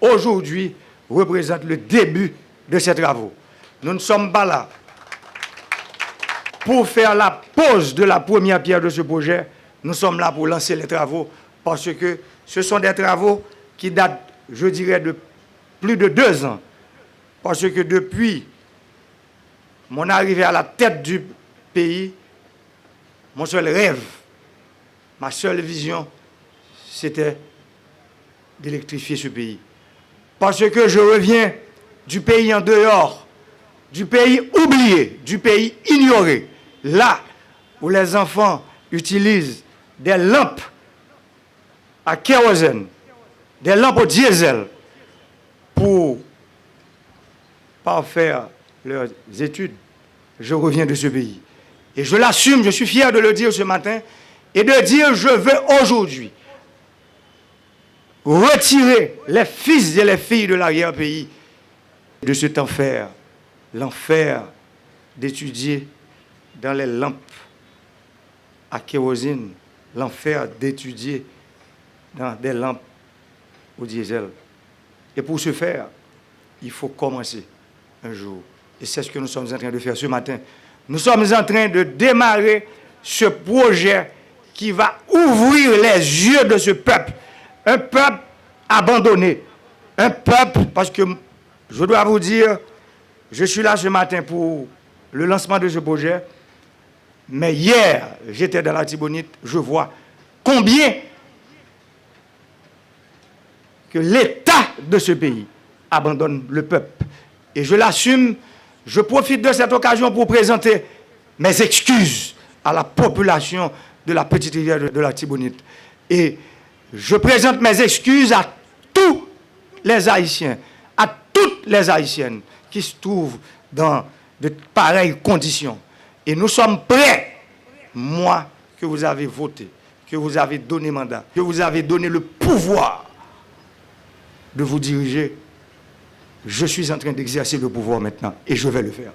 aujourd'hui représente le début de ces travaux. Nous ne sommes pas là pour faire la pose de la première pierre de ce projet. Nous sommes là pour lancer les travaux parce que ce sont des travaux qui datent, je dirais, de plus de 2 ans. Parce que depuis mon arrivée à la tête du pays, mon seul rêve, ma seule vision, c'était d'électrifier ce pays. Parce que je reviens du pays en dehors, du pays oublié, du pays ignoré, là où les enfants utilisent des lampes à kérosène, des lampes au diesel pour parfaire leurs études. Je reviens de ce pays. Et je l'assume, je suis fier de le dire ce matin, et de dire je veux aujourd'hui retirer les fils et les filles de l'arrière-pays de cet enfer, l'enfer d'étudier dans les lampes à kérosène, l'enfer d'étudier dans des lampes au diesel. Et pour ce faire, il faut commencer un jour. Et c'est ce que nous sommes en train de faire ce matin. Nous sommes en train de démarrer ce projet qui va ouvrir les yeux de ce peuple. Un peuple abandonné. Un peuple, parce que je dois vous dire, je suis là ce matin pour le lancement de ce projet. Mais hier, j'étais dans la Tibonite, je vois combien que l'État de ce pays abandonne le peuple. Et je l'assume, je profite de cette occasion pour présenter mes excuses à la population de la petite rivière de la Tibonite. Et je présente mes excuses à tous les Haïtiens, à toutes les Haïtiennes qui se trouvent dans de pareilles conditions. Et nous sommes prêts, moi, que vous avez voté, que vous avez donné mandat, que vous avez donné le pouvoir de vous diriger. Je suis en train d'exercer le pouvoir maintenant et je vais le faire.